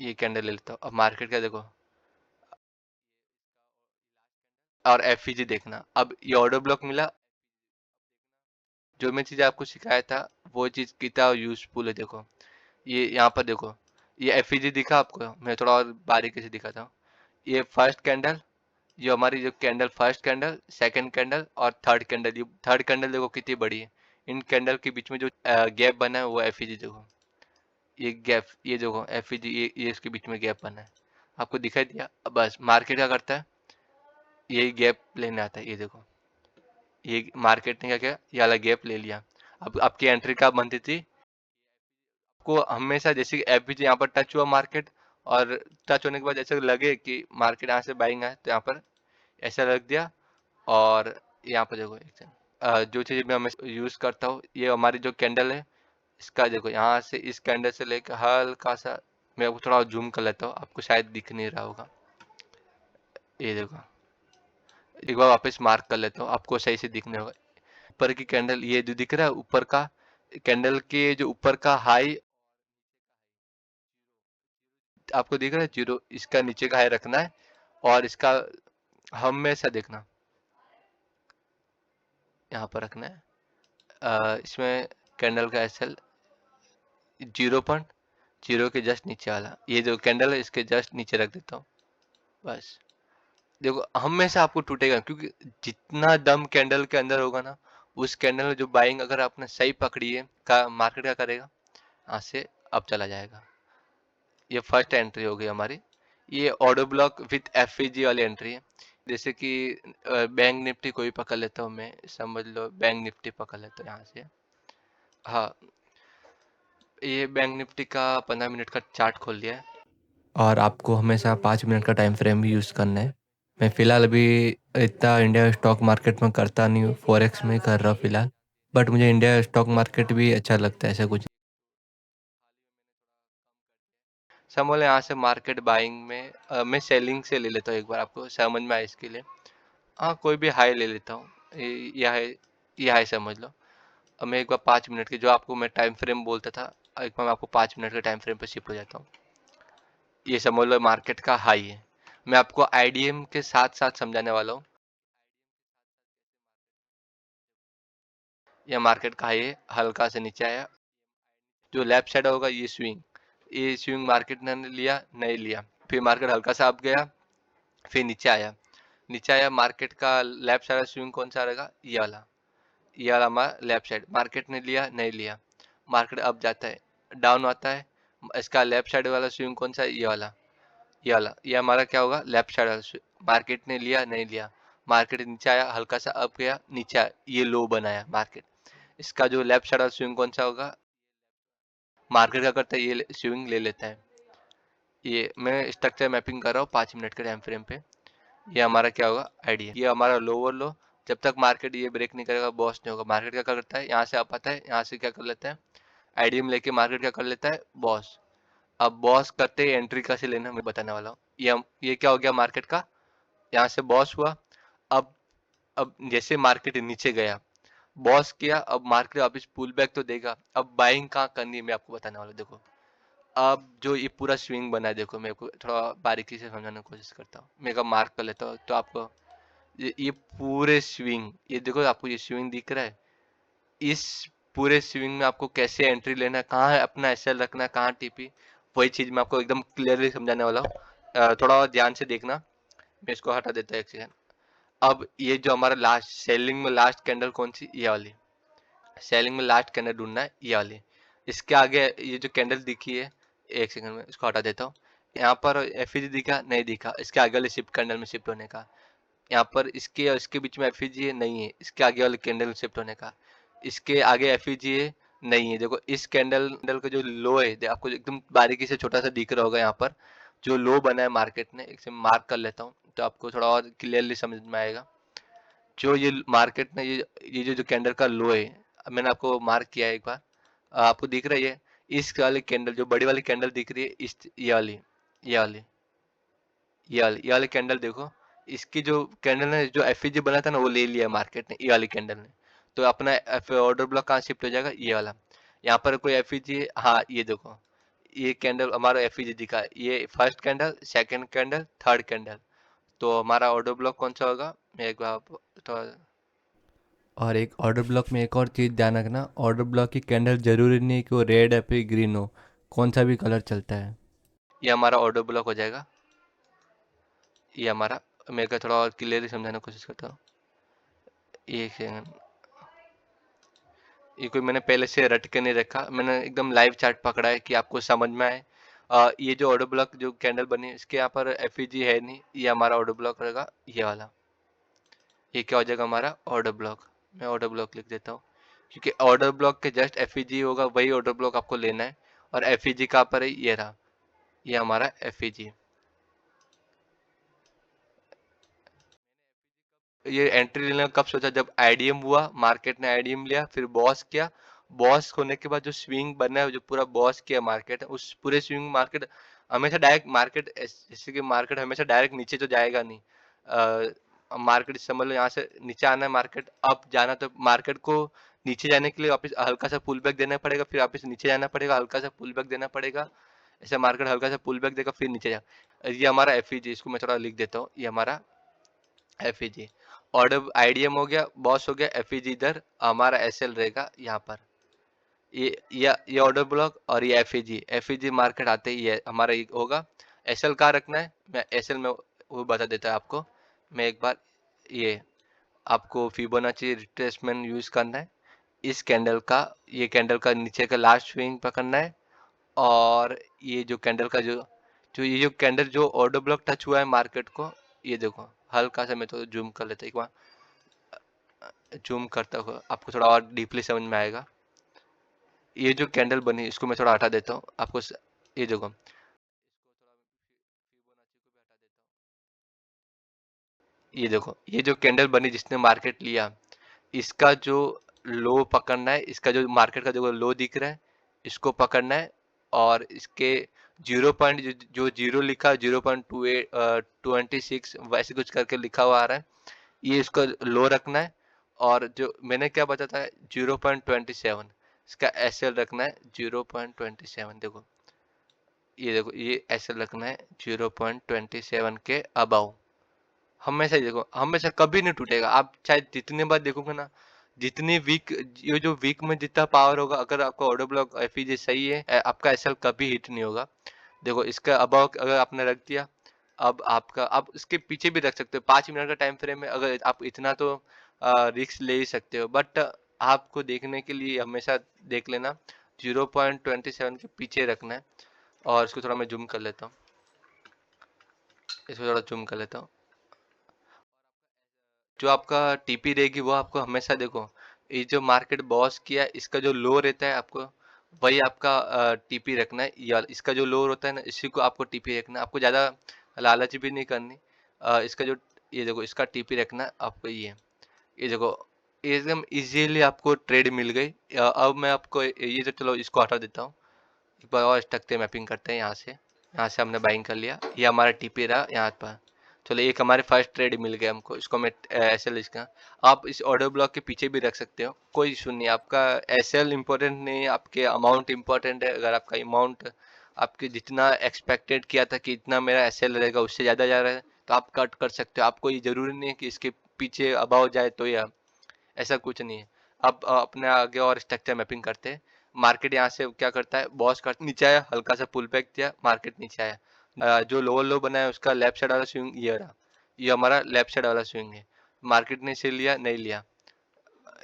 ये कैंडल ले लेता हूँ, अब मार्केट का देखो, और एफईजी देखना। अब ये ऑर्डर ब्लॉक मिला, जो मैं चीज आपको सिखाया था वो चीज कितना यूजफुल है देखो। ये यहाँ पर देखो, ये एफईजी दिखा आपको, मैं थोड़ा और बारीकी से दिखाता हूँ। ये फर्स्ट कैंडल, ये हमारी जो candle, first candle, second candle और थर्ड कैंडल। ये थर्ड कैंडल देखो कितनी बड़ी है। इन कैंडल के बीच में जो गैप बना है वो एफईजी देखो। ये गैप, ये देखो एफईजी, ये इसके बीच में गैप बना है, आपको दिखाई दिया। अब बस मार्केट क्या करता है, यही गैप लेने आता है। ये देखो, ये मार्केट ने क्या किया, ये वाला गैप ले लिया। अब आपकी एंट्री कब बनती थी, आपको हमेशा जैसे एफबीजी यहाँ पर टच हुआ मार्केट, और टच होने के बाद ऐसे लगे कि मार्केट यहाँ से बाइंग है, तो यहाँ पर ऐसा रख दिया। और यहाँ पर देखो एक सेकंड, जो चीज मैं हमेशा यूज करता हूँ, ये हमारी जो कैंडल है, इसका देखो यहाँ से, इस कैंडल से लेकर हल्का सा, मैं आपको थोड़ा जूम कर लेता हूँ, आपको शायद दिख नहीं रहा होगा। ये देखो, एक बार वापस मार्क कर लेता हूँ, आपको सही से दिखने होगा। ऊपर की कैंडल, ये जो दिख रहा है ऊपर का कैंडल के जो ऊपर का हाई आपको दिख रहा है जीरो, इसका नीचे का हाई रखना है। और इसका हमेशा देखना, यहाँ पर रखना है। इसमें कैंडल का एसएल 0.0 के जस्ट नीचे वाला, ये जो कैंडल है इसके जस्ट नीचे रख देता हूँ। बस देखो, हमेशा आपको टूटेगा, क्योंकि जितना दम कैंडल के अंदर होगा ना, उस कैंडल में जो बाइंग अगर आपने सही पकड़ी है, का मार्केट क्या करेगा, यहाँ से अब चला जाएगा। ये फर्स्ट एंट्री हो गई हमारी। ये ऑर्डर ब्लॉक विथ एफईजी वाली एंट्री है। जैसे कि बैंक निफ्टी कोई पकड़ लेता हूँ मैं, समझ लो बैंक निफ्टी पकड़ लेता हूँ यहाँ से। हाँ, ये बैंक निफ्टी का 15 मिनट का चार्ट खोल लिया है। और आपको हमेशा 5 मिनट का टाइम फ्रेम भी यूज़ करना है। मैं फ़िलहाल अभी इतना इंडिया स्टॉक मार्केट में करता नहीं हूँ, फॉरेक्स में ही कर रहा हूँ फ़िलहाल। बट मुझे इंडिया स्टॉक मार्केट भी अच्छा लगता है, ऐसा कुछ। समझ लो यहाँ से मार्केट बाइंग में, मैं सेलिंग से ले लेता हूँ, एक बार आपको समझ में आए इसके लिए। हाँ, कोई भी हाई ले लेता हूँ, ये हाई, ये हाई समझ लो। अब मैं एक बार 5 मिनट की, जो आपको मैं टाइम फ्रेम बोलता था, एक बार मैं आपको 5 मिनट के टाइम फ्रेम पे शिफ्ट हो जाता हूँ। ये समझ लो मार्केट का हाई है। मैं आपको आईडीएम के साथ साथ समझाने वाला हूँ। ये मार्केट का हाई है, हल्का से नीचे आया। जो लेफ्ट साइड होगा ये स्विंग मार्केट ने लिया नहीं लिया। फिर मार्केट हल्का सा अप गया, फिर नीचे आया। नीचे आया, मार्केट का लेफ्ट साइड स्विंग कौन सा रहेगा, ये वाला हमारा लेफ्ट साइड। मार्केट ने लिया नहीं लिया, मार्केट अप जाता है, डाउन आता है। इसका लेफ्ट साइड वाला स्विंग कौन सा है, ये वाला ये हमारा क्या होगा, लेफ्ट साइड वाला स्विंग। मार्केट ने लिया नहीं लिया, मार्केट नीचे आया, हल्का सा अप गया, नीचे आया, ये लो बनाया मार्केट। इसका जो लेफ्ट साइड वाला स्विंग कौन सा होगा, मार्केट क्या करता है, ये स्विंग ले लेता है। ये मैं स्ट्रक्चर मैपिंग कर रहा हूँ 5 मिनट के टाइम फ्रेम पे। ये हमारा क्या होगा, आइडिया, ये हमारा लोअर लो। जब तक मार्केट ये ब्रेक नहीं करेगा, बॉस नहीं होगा। मार्केट क्या करता है, यहाँ से आप आता है, यहाँ से क्या कर लेता है, आईडीएम लेके मार्केट क्या कर लेता है, बॉस। अब बॉस करते ही एंट्री कैसे लेना मैं बताने वाला हूँ। ये क्या हो गया मार्केट का, यहाँ से बॉस हुआ। अब अब जैसे मार्केट नीचे गया, बॉस किया, अब मार्केट वापस पुल बैक तो देगा। अब बाइंग कहाँ करनी है मैं आपको बताने वाला हूँ। देखो अब जो ये पूरा स्विंग बना है, देखो मैं आपको थोड़ा बारीकी से समझाने की कोशिश करता हूँ। मैं मार्क कर लेता हूँ तो आपको ये पूरे स्विंग, ये देखो आपको ये स्विंग दिख रहा है। इस पूरे स्विंग में आपको कैसे एंट्री लेना है, कहाँ है अपना एसएल रखना है, कहाँ टीपी, वही चीज मैं आपको एकदम क्लियरली समझाने वाला हूँ। थोड़ा और ध्यान से देखना। मैं इसको हटा देता हूँ एक सेकंड। अब ये जो हमारा लास्ट सेलिंग में लास्ट कैंडल कौन सी, ये वाली। सेलिंग में लास्ट कैंडल ढूंढना है, ये वाली। इसके आगे ये जो कैंडल दिखी है, एक सेकंड में इसको हटा देता हूँ। यहाँ पर एफईजी दिखा नहीं दिखा, इसके आगे वाले शिफ्ट कैंडल में शिफ्ट होने का। यहाँ पर इसके और इसके बीच में एफईजी है नहीं है, इसके आगे वाले कैंडल में शिफ्ट होने का। इसके आगे एफईजी है नहीं है। देखो इस कैंडल कैंडल का जो लो है, आपको एकदम बारीकी से छोटा सा दिख रहा होगा। यहाँ पर जो लो बना है मार्केट ने, एक से मार्क कर लेता हूँ तो आपको थोड़ा और क्लियरली समझ में आएगा। जो ये मार्केट ने ये जो कैंडल का लो है, मैंने आपको मार्क किया है एक बार, आपको दिख रही है। इस वाली कैंडल जो बड़ी वाली कैंडल दिख रही है, इस ये वाली, ये वाली, ये वाली कैंडल देखो। इसकी जो कैंडल ने जो एफईजी बना था ना, वो ले लिया मार्केट ने, ये वाली कैंडल ने। तो अपना ऑर्डर ब्लॉक कहाँ शिफ्ट हो जाएगा, ये वाला। यहाँ पर कोई एफईजी है, हाँ ये देखो, ये कैंडल हमारा एफईजी दिखा है। ये first candle, second candle, third candle. तो हमारा ऑर्डर ब्लॉक कौन सा होगा, मैं एक बार तो और एक ऑर्डर ब्लॉक में एक और चीज़ ध्यान रखना, ऑर्डर ब्लॉक की कैंडल ज़रूरी नहीं कि वो रेड या फिर ग्रीन हो, कौन सा भी कलर चलता है। ये हमारा ऑर्डर ब्लॉक हो जाएगा। ये हमारा, मैं क्या थोड़ा और क्लियरली समझाने की कोशिश करता हूँ। एक सेकंड, ये कोई मैंने पहले से रट के नहीं रखा, मैंने एकदम लाइव चार्ट पकड़ा है कि आपको समझ में आए। ये जो ऑर्डर ब्लॉक जो कैंडल बनी है, इसके यहाँ पर एफईजी है नहीं, ये हमारा ऑर्डर ब्लॉक रहेगा, ये वाला। ये क्या हो जाएगा हमारा ऑर्डर ब्लॉक। मैं ऑर्डर ब्लॉक लिख देता हूँ, क्योंकि ऑर्डर ब्लॉक के जस्ट एफईजी होगा, वही ऑर्डर ब्लॉक आपको लेना है। और एफईजी कहाँ पर है, ये रहा, ये हमारा एफईजी। ये एंट्री लेना कब सोचा, जब आईडीएम हुआ, मार्केट ने आईडीएम लिया, फिर बॉस किया। बॉस होने के बाद जो स्विंग बना है, जो पूरा बॉस किया मार्केट, उस पूरे स्विंग मार्केट हमेशा डायरेक्ट मार्केट, जैसे कि मार्केट हमेशा डायरेक्ट नीचे तो जाएगा नहीं। मार्केट समझ लो यहाँ से नीचे आना है, मार्केट अप जाना, तो मार्केट को नीचे जाने के लिए वापस हल्का सा पुल बैक देना पड़ेगा, फिर वापस नीचे जाना पड़ेगा, हल्का सा पुल बैक देना पड़ेगा। ऐसे मार्केट हल्का सा पुल बैक देगा, फिर नीचे जा। ये हमारा एफईजी, इसको मैं थोड़ा लिख देता हूँ, ये हमारा एफईजी। ऑर्डर आईडीएम हो गया, बॉस हो गया, एफईजी इधर, हमारा एसएल रहेगा यहाँ पर। ये ऑर्डर ब्लॉक और ये एफईजी, एफईजी मार्केट आते ही ये हमारा ये होगा। एसएल कहाँ रखना है, मैं एसएल में वो बता देता है आपको। मैं एक बार, ये आपको फिबोनाची रिट्रेसमेंट यूज करना है। इस कैंडल का, ये कैंडल का नीचे का लास्ट स्विंग पकड़ना है। और ये जो कैंडल का जो जो ये जो कैंडल जो ऑर्डर ब्लॉक टच हुआ है मार्केट को, ये देखो हल्का सा, मैं तो जूम कर लेता हूँ एक बार, जूम करता हुआ आपको थोड़ा और डीपली समझ में आएगा। ये जो कैंडल बनी, इसको मैं थोड़ा हटा देता हूँ आपको ये देखो, ये देखो, ये जो कैंडल बनी जिसने मार्केट लिया, इसका जो लो पकड़ना है, इसका जो मार्केट का जो लो दिख रहा है, इसको पकड़ना है। और इसके 0 पॉइंट जो जीरो लिखा, 0.2826 वैसे कुछ करके लिखा हुआ आ रहा है, ये इसका लो रखना है। और जो मैंने क्या बताया था, 0.27, इसका एसएल रखना है 0.27। देखो, ये देखो, ये एसएल रखना है 0.27 के अबाउ। हमेशा ही देखो, हमेशा कभी नहीं टूटेगा। आप चाहे जितने बार देखोगे ना, जितनी वीक, ये जो वीक में जितना पावर होगा, अगर आपका ऑर्डर ब्लॉक एफईजी सही है, आपका एसएल कभी हिट नहीं होगा। देखो इसका अबाव अगर आपने रख दिया, अब आपका, आप इसके पीछे भी रख सकते हो 5 मिनट का टाइम फ्रेम में, अगर आप इतना तो रिस्क ले ही सकते हो। बट आपको देखने के लिए हमेशा देख लेना, 0.27 के पीछे रखना है। और इसको थोड़ा मैं जूम कर लेता हूँ, इसको थोड़ा जूम कर लेता हूँ। जो आपका टीपी रहेगी वो आपको हमेशा देखो, ये जो मार्केट बॉस किया है, इसका जो लो रहता है आपको वही आपका टीपी रखना है, या इसका जो लो होता है ना, इसी को आपको टीपी रखना है। आपको ज्यादा लालच भी नहीं करनी। इसका जो, ये देखो इसका टीपी रखना है आपको, ये देखो, एकदम इजीली आपको ट्रेड मिल गई। अब मैं आपको ये जो, चलो इसको हटा देता हूँ। एक बार और स्ट्रक्चर मैपिंग करते हैं यहाँ से हमने बाइंग कर लिया, ये हमारा टीपी रहा यहाँ पर। चलो एक हमारे फर्स्ट ट्रेड मिल गया हमको, इसको मैं एस एल इसका, आप इस ऑर्डर ब्लॉक के पीछे भी रख सकते हो, कोई इशू नहीं है। आपका एस एल इम्पोर्टेंट नहीं है, आपके अमाउंट इम्पोर्टेंट है। अगर आपका अमाउंट आपके जितना एक्सपेक्टेड किया था कि इतना मेरा एस एल रहेगा, उससे ज़्यादा जा रहा है तो आप कट कर सकते हो। आपको ये ज़रूरी नहीं है कि इसके पीछे अबाव जाए तो या ऐसा कुछ नहीं है। अब अपने आगे और स्ट्रक्चर मैपिंग करते हैं। मार्केट यहाँ से क्या करता है, बॉस का नीचे आया, हल्का सा पुल बैक दिया, मार्केट नीचे आया। जो लोअर लो बना है उसका लेफ्ट साइड वाला स्विंग ये रहा, ये हमारा लेफ्ट साइड वाला स्विंग है। मार्केट ने इसे लिया नहीं लिया,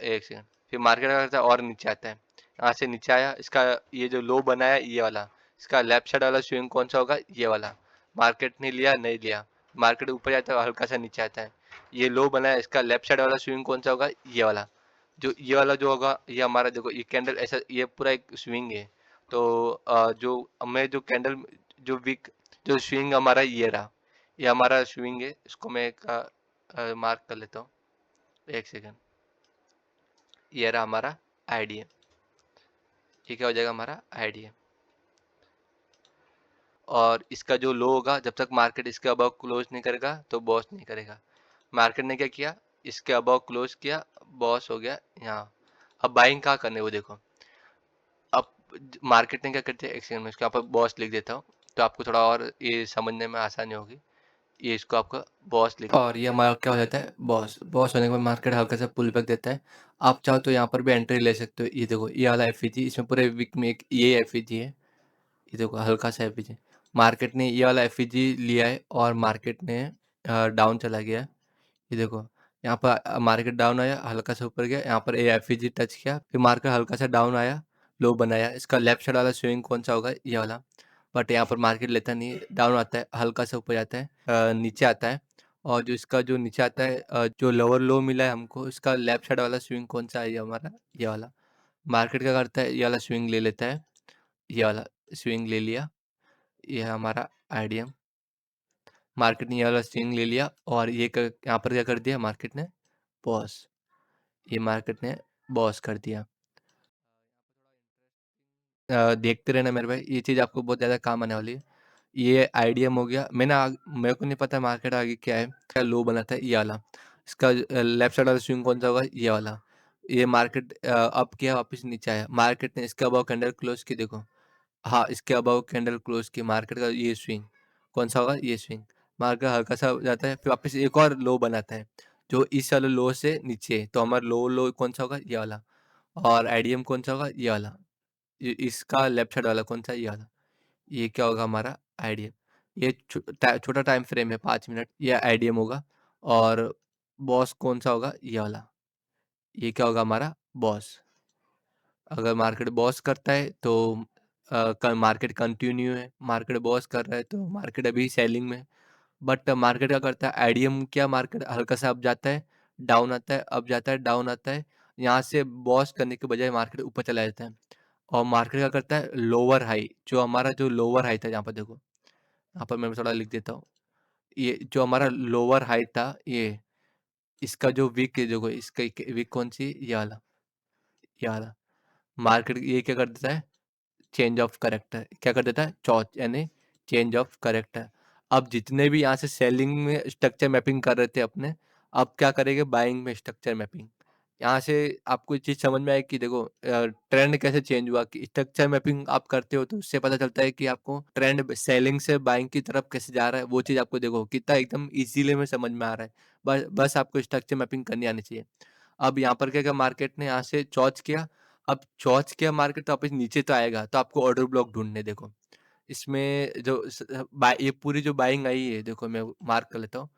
एक सेकंड, फिर मार्केट क्या करता है और नीचे आता है, यहाँ से नीचे आया, इसका ये जो लो बनाया ये वाला, इसका लेफ्ट साइड वाला स्विंग कौन सा होगा, ये वाला। मार्केट ने लिया नहीं लिया, मार्केट ऊपर जाता है हल्का सा नीचे आता है, ये लो बनाया, इसका लेफ्ट साइड वाला स्विंग कौन सा होगा, ये वाला। जो ये वाला जो होगा ये हमारा, देखो ये कैंडल ऐसा, ये पूरा एक स्विंग है। तो जो मैं जो कैंडल जो विक जो स्विंग हमारा ये रहा, ये हमारा स्विंग है, इसको मैं एक मार्क कर लेता हूँ, एक सेकंड। ये रहा हमारा आईडीएम, ये क्या हो जाएगा हमारा आईडीएम। और इसका जो लो होगा, जब तक मार्केट इसके अबव क्लोज नहीं करेगा तो बॉस नहीं करेगा। मार्केट ने क्या किया, इसके अबव क्लोज किया, बॉस हो गया यहाँ। अब बाइंग कहाँ करने वो देखो। अब मार्केट ने क्या कर दिया, एक सेकंड में इसके यहाँ पर बॉस लिख देता हूँ तो आपको थोड़ा और ये समझने में आसानी होगी। ये इसको आपका बॉस लिख, और ये हमारा क्या हो जाता है, बॉस। बॉस होने के बाद मार्केट हल्का सा पुल बैक देता है। आप चाहो तो यहाँ पर भी एंट्री ले सकते हो। ये देखो ये वाला एफ इसमें पूरे वीक में एक ये एफ है। ये देखो हल्का सा एफ मार्केट ने ये वाला एफ लिया है और मार्केट ने डाउन चला गया है। ये देखो यहाँ पर मार्केट डाउन आया, हल्का सा ऊपर गया, यहाँ पर ए एफ टच किया, फिर मार्केट हल्का सा डाउन आया, लो बनाया। इसका लेफ्ट साइड वाला स्विंग कौन सा होगा, ये वाला। बट यहाँ पर मार्केट लेता नहीं है, डाउन आता है, हल्का सा ऊपर जाता है, नीचे आता है। और जो इसका जो नीचे आता है, जो लोअर लो मिला है हमको, इसका लेफ्ट साइड वाला स्विंग कौन सा है, ये हमारा ये वाला। मार्केट क्या करता है, ये वाला स्विंग ले लेता है, ये वाला स्विंग ले लिया, ये है हमारा आईडीएम। मार्केट ने ये वाला स्विंग ले लिया और यहाँ पर क्या कर दिया मार्केट ने, बॉस। ये मार्केट ने बॉस कर दिया। देखते रहना मेरे भाई, ये चीज़ आपको बहुत ज़्यादा काम आने वाली है। ये आईडीएम हो गया। मेरे को नहीं पता मार्केट आगे क्या है, क्या लो बना था ये वाला। इसका लेफ्ट साइड वाला स्विंग कौन सा होगा, ये वाला। ये मार्केट अप किया, वापस नीचे आया, मार्केट ने इसके अबाउ कैंडल क्लोज की, देखो। हाँ, इसके अबाउ कैंडल क्लोज की, मार्केट का ये स्विंग कौन सा होगा, ये स्विंग। मार्केट हल्का सा जाता है, फिर वापस एक और लो बनाता है जो इस वाले लो से नीचे है। तो हमारा लो कौन सा होगा, ये वाला। और आईडीएम कौन सा होगा, ये वाला। इसका लेफ्ट साइड वाला कौन सा है, ये वाला। ये क्या होगा हमारा आईडीएम। ये छोटा टाइम फ्रेम है 5 मिनट, ये आईडीएम होगा। और बॉस कौन सा होगा, ये वाला। ये क्या होगा हमारा बॉस। अगर मार्केट बॉस करता है तो मार्केट कंटिन्यू है, मार्केट बॉस कर रहा है तो मार्केट अभी सेलिंग में। बट मार्केट क्या करता है, आईडीएम क्या, मार्केट हल्का सा अप जाता है, डाउन आता है, अप जाता है, डाउन आता है। यहाँ से बॉस करने के बजाय मार्केट ऊपर चला जाता है। और मार्केट क्या करता है, लोअर हाई, जो हमारा जो लोअर हाई था, यहाँ पर देखो, यहाँ पर मैं थोड़ा लिख देता हूँ। ये जो हमारा लोअर हाई था, ये इसका जो वीक है, देखो इसका वीक कौन सी, ये वाला। मार्केट ये क्या कर देता है, चेंज ऑफ करेक्टर। क्या कर देता है, चौथ यानी चेंज ऑफ करेक्टर। अब जितने भी यहाँ से सेलिंग में स्ट्रक्चर मैपिंग कर रहे थे अपने, अब क्या करेंगे, बाइंग में स्ट्रक्चर मैपिंग। यहाँ से आपको ये चीज़ समझ में आए कि देखो ट्रेंड कैसे चेंज हुआ, कि स्ट्रक्चर मैपिंग आप करते हो तो उससे पता चलता है कि आपको ट्रेंड सेलिंग से बाइंग की तरफ कैसे जा रहा है। वो चीज़ आपको देखो कितना एकदम इजीली में समझ में आ रहा है। बस आपको स्ट्रक्चर मैपिंग करनी आनी चाहिए। अब यहाँ पर क्या किया, मार्केट ने यहाँ से चौच किया। अब चौच किया मार्केट, तो वापस नीचे तो आएगा, तो आपको ऑर्डर ब्लॉक ढूँढने, देखो। इसमें जो ये पूरी जो बाइंग आई है, देखो मैं मार्क कर लेता हूँ।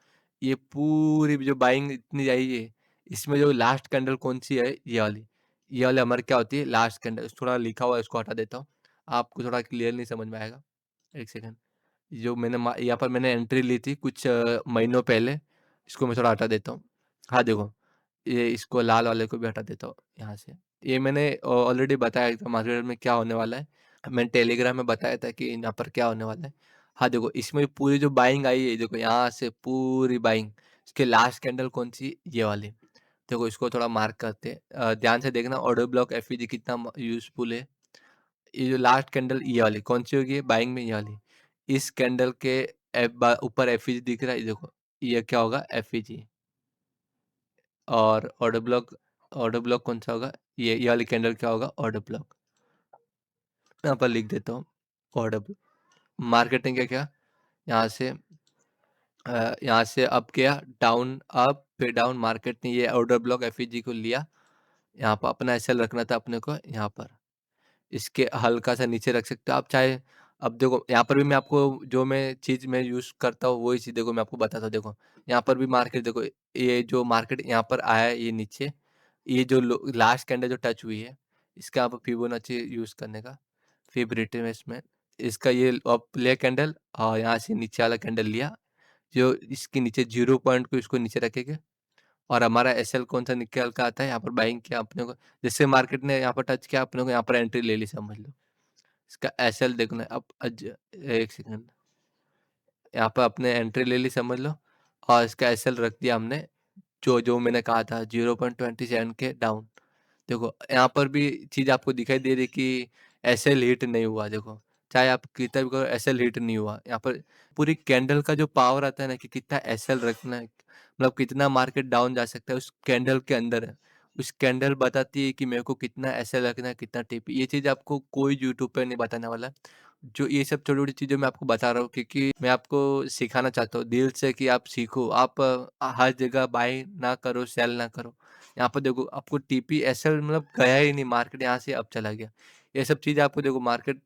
ये पूरी जो बाइंग इतनी आई है, इसमें जो लास्ट कैंडल कौन-सी है, ये वाली। ये वाली हमारी क्या होती है, लास्ट कैंडल। थोड़ा लिखा हुआ है, इसको हटा देता हूँ। आपको थोड़ा क्लियर नहीं समझ में आएगा। एक सेकंड। जो यहाँ पर मैंने एंट्री ली थी कुछ महीनों पहले, इसको मैं थोड़ा हटा देता हूँ। हाँ, देखो, ये इसको लाल वाले को भी हटा देता हूँ यहाँ से। ये मैंने ऑलरेडी बताया था मार्केट में क्या होने वाला है। मैंने टेलीग्राम में बताया था कि यहाँ पर क्या होने वाला है। हाँ, देखो इसमें पूरी जो बाइंग आई है, देखो यहाँ से पूरी बाइंग, इसकी लास्ट कैंडल कौन-सी, ये वाली। देखो इसको थोड़ा मार्क करते हैं। ध्यान से देखना ऑर्डर ब्लॉक एफईजी कितना यूज़फुल है। ये जो लास्ट कैंडल ये वाली कौन सी होगी बाइंग में, ये वाली। इस कैंडल के ऊपर एफईजी दिख रहा है, ये देखो ये क्या होगा एफईजी। और ऑर्डर ब्लॉक कौन सा होगा, ये वाली कैंडल क्या होगा ऑर्डर ब्लॉक। यहाँ पर लिख देता हूँ ऑर्डर ब्लॉक। मार्केट ने क्या किया, यहाँ से यहाँ से अप किया, डाउन अप फिर डाउन, मार्केट ने ये ऑर्डर ब्लॉक एफईजी को लिया। यहाँ पर अपना एसएल रखना था अपने को, यहाँ पर इसके हल्का सा नीचे रख सकते हो आप चाहे। अब देखो यहाँ पर भी मैं आपको जो मैं चीज़ मैं यूज़ करता हूँ वही चीज़ देखो मैं आपको बताता हूँ। देखो यहाँ पर भी मार्केट देखो, ये जो मार्केट यहाँ पर आया है ये नीचे, ये जो लास्ट कैंडल जो टच हुई है इसका आप फिबोनाची यूज़ करने का, फिब रिटर्न में इसमें इसका ये अब ले कैंडल और यहाँ से नीचे वाला कैंडल लिया, जो इसके नीचे 0 पॉइंट को इसको नीचे रखेंगे और हमारा एसएल कौन सा निकल का आता है, यहाँ पर बाइंग किया अपने को, जैसे मार्केट ने यहाँ पर टच किया अपने को यहाँ पर एंट्री ले ली समझ लो। इसका एसएल देखना है अब एक सेकंड, यहाँ पर अपने एंट्री ले ली समझ लो और इसका एसएल रख दिया हमने जो जो मैंने कहा था 0.27 के डाउन। देखो यहाँ पर भी चीज़ आपको दिखाई दे रही कि एसएल हिट नहीं हुआ। देखो चाहे आप कितना भी करो एसएल हिट नहीं हुआ। यहाँ पर पूरी कैंडल का जो पावर आता है ना कि कितना एसएल रखना है, मतलब कितना मार्केट डाउन जा सकता है उस कैंडल के अंदर है। उस कैंडल बताती है कि मेरे को कितना एसएल रखना है, कितना टीपी। ये चीज़ आपको कोई यूट्यूब पे नहीं बताने वाला। जो ये सब छोटी-छोटी चीज़ें मैं आपको बता रहा हूँ क्योंकि मैं आपको सिखाना चाहता हूँ दिल से कि आप सीखो। आप हर जगह बाय ना करो, सेल ना करो। यहाँ पर देखो आपको टीपी एसएल मतलब गया ही नहीं, मार्केट यहाँ से अब चला गया। ये सब चीज़ आपको देखो मार्केट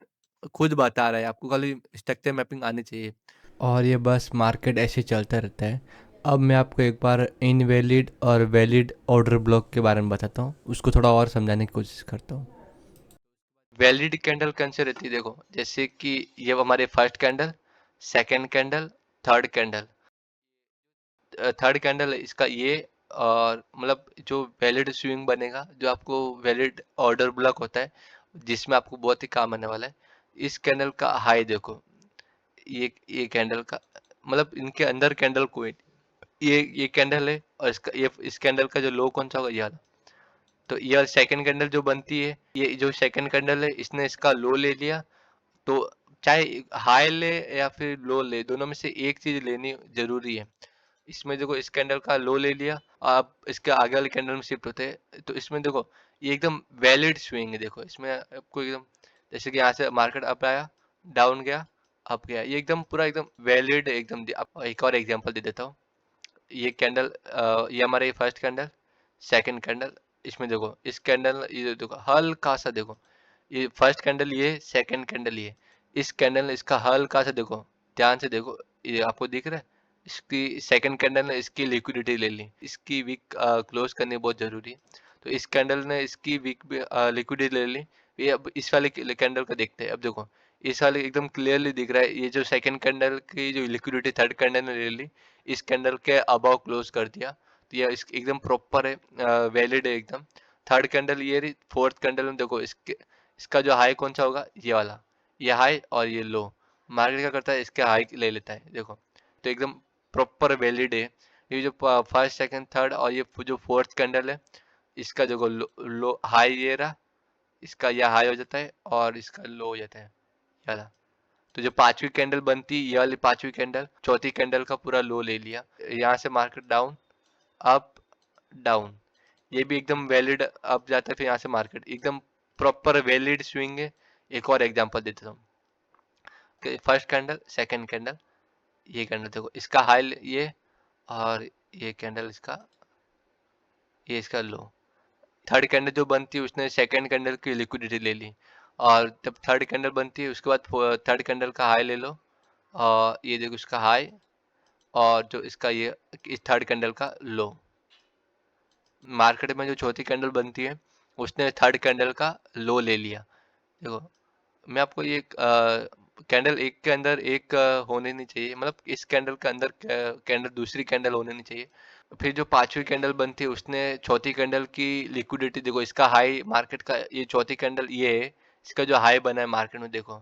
खुद बता रहा है, आपको खाली स्ट्रक्चर मैपिंग आनी चाहिए और ये बस मार्केट ऐसे चलता रहता है। अब मैं आपको एक बार इनवैलिड और वैलिड ऑर्डर ब्लॉक के बारे में बताता हूँ, उसको थोड़ा और समझाने की कोशिश करता हूँ। वैलिड कैंडल कौन से रहती है देखो, जैसे कि ये हमारे first candle, second candle, third candle. Third candle इसका ये, और मतलब जो वैलिड स्विंग बनेगा, जो आपको वैलिड ऑर्डर ब्लॉक होता है जिसमें आपको बहुत ही काम आने वाला है। इस कैंडल का हाई देखो, ये कैंडल का मतलब इनके अंदर कैंडल कोई, ये कैंडल है और इसका ये इस कैंडल का जो लो कौन सा होगा, ये वाला। तो ये सेकंड कैंडल जो बनती है, ये जो सेकंड कैंडल है इसने इसका लो ले लिया, तो चाहे हाई ले या फिर लो ले, दोनों में से एक चीज लेनी जरूरी है। इसमें देखो इस कैंडल का लो ले लिया, आप इसके आगे वाले कैंडल में शिफ्ट होते हैं, तो इसमें देखो ये एकदम वैलिड स्विंग है। देखो इसमें आपको एकदम, जैसे कि यहाँ से मार्केट अप आया, डाउन गया, अप गया, ये एकदम पूरा एकदम वैलिड एकदम। आप एक और एग्जांपल दे देता हूँ। ये कैंडल, ये हमारा ये फर्स्ट कैंडल, सेकंड कैंडल, इसमें देखो इस कैंडल, ये देखो हल्का सा देखो, ये फर्स्ट कैंडल, ये सेकंड कैंडल, ये इस कैंडल इसका हल्का सा देखो, ध्यान से देखो, ये आपको दिख रहा है। इसकी सेकंड कैंडल ने इसकी लिक्विडिटी ले ली, इसकी वीक क्लोज करनी बहुत जरूरी है। तो इस कैंडल ने इसकी वीक लिक्विडिटी ले ली। ये अब इस वाले कैंडल का देखते हैं। अब देखो इस वाले एकदम क्लियरली दिख रहा है, ये जो सेकंड कैंडल की जो लिक्विडिटी थर्ड कैंडल ने ले ली, इस कैंडल के अबाव क्लोज कर दिया, तो ये एकदम प्रॉपर है, वैलिड है एकदम। थर्ड कैंडल ये रही, फोर्थ कैंडल में देखो इसके इसका जो हाई कौन सा होगा, ये वाला, ये हाई और ये लो। मार्केट क्या करता है, इसके हाई ले लेता है देखो, तो एकदम प्रॉपर वैलिड है। ये जो फर्स्ट सेकंड थर्ड और ये जो फोर्थ कैंडल है, इसका देखो लो हाई ये रहा, इसका यह हाई हो जाता है और इसका लो हो जाता है, ये वाला। तो जो पांचवी कैंडल बनती है, ये वाली पांचवी कैंडल चौथी कैंडल का पूरा लो ले लिया, यहाँ से मार्केट डाउन, अप, डाउन, ये भी एकदम वैलिड अप जाता है। फिर यहाँ से मार्केट एकदम प्रॉपर वैलिड स्विंग है। एक और एग्जांपल देता हूँ कि फर्स्ट कैंडल, सेकंड कैंडल, ये कैंडल देखो इसका हाई ये, और ये कैंडल इसका, ये इसका लो। थर्ड कैंडल जो बनती है उसने सेकंड कैंडल की लिक्विडिटी ले ली, और जब थर्ड कैंडल बनती है उसके बाद थर्ड कैंडल का हाई ले लो, और ये देखो इसका हाई, और जो इसका ये इस थर्ड कैंडल का लो। मार्केट में जो चौथी कैंडल बनती है उसने थर्ड कैंडल का लो ले लिया। देखो मैं आपको ये कैंडल एक के अंदर एक होने नहीं चाहिए, मतलब इस कैंडल के अंदर कैंडल दूसरी कैंडल होने नहीं चाहिए। फिर जो पांचवी कैंडल बनती है उसने चौथी कैंडल की लिक्विडिटी देखो, इसका हाई मार्केट का, ये चौथी कैंडल ये है, इसका जो हाई बना है मार्केट में देखो,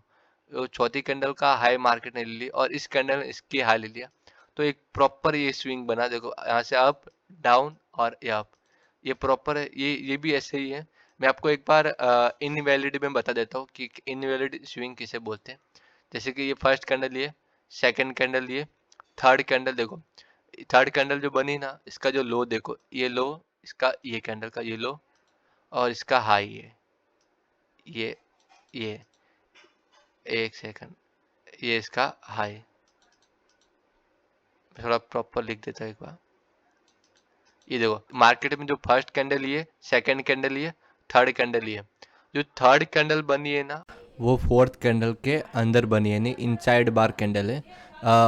वो चौथी कैंडल का हाई मार्केट ने ले लिया और इस कैंडल ने इसकी हाई ले लिया। तो एक प्रॉपर ये स्विंग बना देखो, यहाँ से अप, डाउन और ये अप, ये प्रॉपर है। ये भी ऐसे ही है, मैं आपको एक बार इनवैलिड में बता देता हूँ कि इनवैलिड स्विंग किसे बोलते हैं। जैसे कि ये फर्स्ट कैंडल लिए, सेकंड कैंडल लिए, थर्ड कैंडल देखो, थर्ड कैंडल जो बनी ना, इसका जो लो देखो, ये लो, इसका ये कैंडल का ये लो, और इसका हाई है ये एक सेकंड, ये इसका हाई। थोड़ा प्रॉपर लिख देता हूँ एक बार। ये देखो मार्केट में जो फर्स्ट कैंडल लिए, सेकंड कैंडल लिए, थर्ड कैंडल लिए, जो थर्ड कैंडल बनी है ना, वो फोर्थ कैंडल के अंदर बनी है, नहीं इनसाइड बार कैंडल है।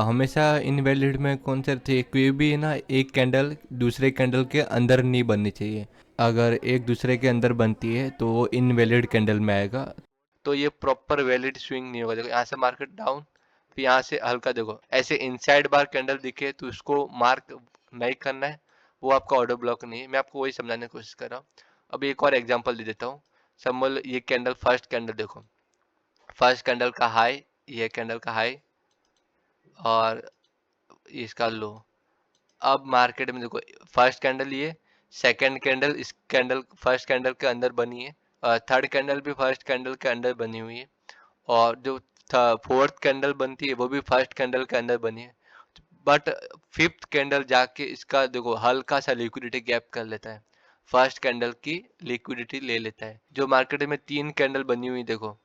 हमेशा इनवैलिड में कौन से थे, कोई भी ना एक कैंडल दूसरे कैंडल के अंदर नहीं बननी चाहिए। अगर एक दूसरे के अंदर बनती है तो वो इनवैलिड कैंडल में आएगा। तो ये प्रॉपर वैलिड स्विंग नहीं होगा। देखो यहाँ से मार्केट डाउन, फिर यहाँ से हल्का देखो ऐसे इनसाइड बार कैंडल दिखे तो उसको मार्क नहीं करना है, वो आपका ऑर्डर ब्लॉक नहीं है। मैं आपको वही समझाने की कोशिश कर रहा हूँ। अभी एक और एग्जांपल दे देता हूँ। समझ ये कैंडल, फर्स्ट कैंडल देखो, फर्स्ट कैंडल का हाई, ये कैंडल का हाई, और इसका लो। अब मार्केट में देखो फर्स्ट कैंडल ये, सेकंड कैंडल इस कैंडल फर्स्ट कैंडल के अंदर बनी है, और थर्ड कैंडल भी फर्स्ट कैंडल के अंदर बनी हुई है, और जो फोर्थ कैंडल बनती है वो भी फर्स्ट कैंडल के अंदर बनी है। बट फिफ्थ कैंडल जाके इसका देखो हल्का सा लिक्विडिटी गैप कर लेता है, फर्स्ट कैंडल की लिक्विडिटी ले लेता है। जो मार्केट में तीन कैंडल बनी हुई देखो,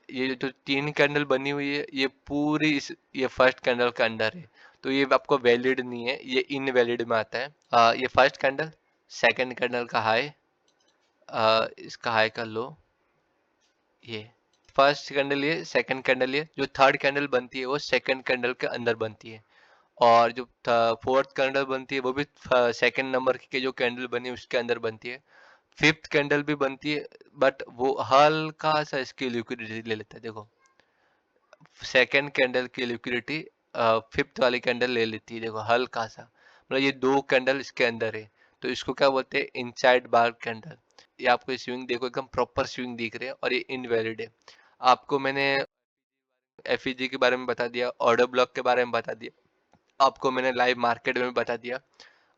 ये जो तीन कैंडल बनी हुई है ये पूरी ये फर्स्ट कैंडल के अंडर है, तो ये आपको वैलिड नहीं है, ये इनवैलिड में आता है। ये फर्स्ट कैंडल, सेकंड कैंडल का हाई, इसका हाई का लो, ये फर्स्ट कैंडल, ये सेकंड कैंडल, ये जो थर्ड कैंडल बनती है वो सेकंड कैंडल के अंदर बनती है, और जो फोर्थ कैंडल बनती है वो भी सेकंड नंबर की जो कैंडल बनी है उसके अंदर बनती है। फिफ्थ कैंडल भी बनती है, बट वो हल्का सा इसकी लिक्विडिटी ले लेता है। देखो सेकंड कैंडल की लिक्विडिटी फिफ्थ वाली कैंडल ले लेती है, देखो हल्का सा, मतलब ये दो कैंडल इसके अंदर है, तो इसको क्या बोलते हैं, इनसाइड बार कैंडल। ये आपको स्विंग देखो एकदम प्रॉपर स्विंग दिख रहे हैं, और ये इनवैलिड है। आपको मैंने एफईजी के बारे में बता दिया, ऑर्डर ब्लॉक के बारे में बता दिया, आपको मैंने लाइव मार्केट में बता दिया,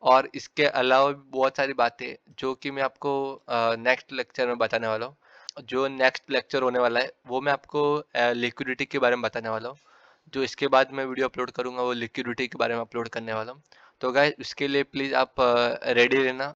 और इसके अलावा भी बहुत सारी बातें जो कि मैं आपको नेक्स्ट लेक्चर में बताने वाला हूँ। जो नेक्स्ट लेक्चर होने वाला है वो मैं आपको लिक्विडिटी के बारे में बताने वाला हूँ। जो इसके बाद मैं वीडियो अपलोड करूंगा वो लिक्विडिटी के बारे में अपलोड करने वाला हूँ। तो गाइस उसके लिए प्लीज़ आप रेडी रहना।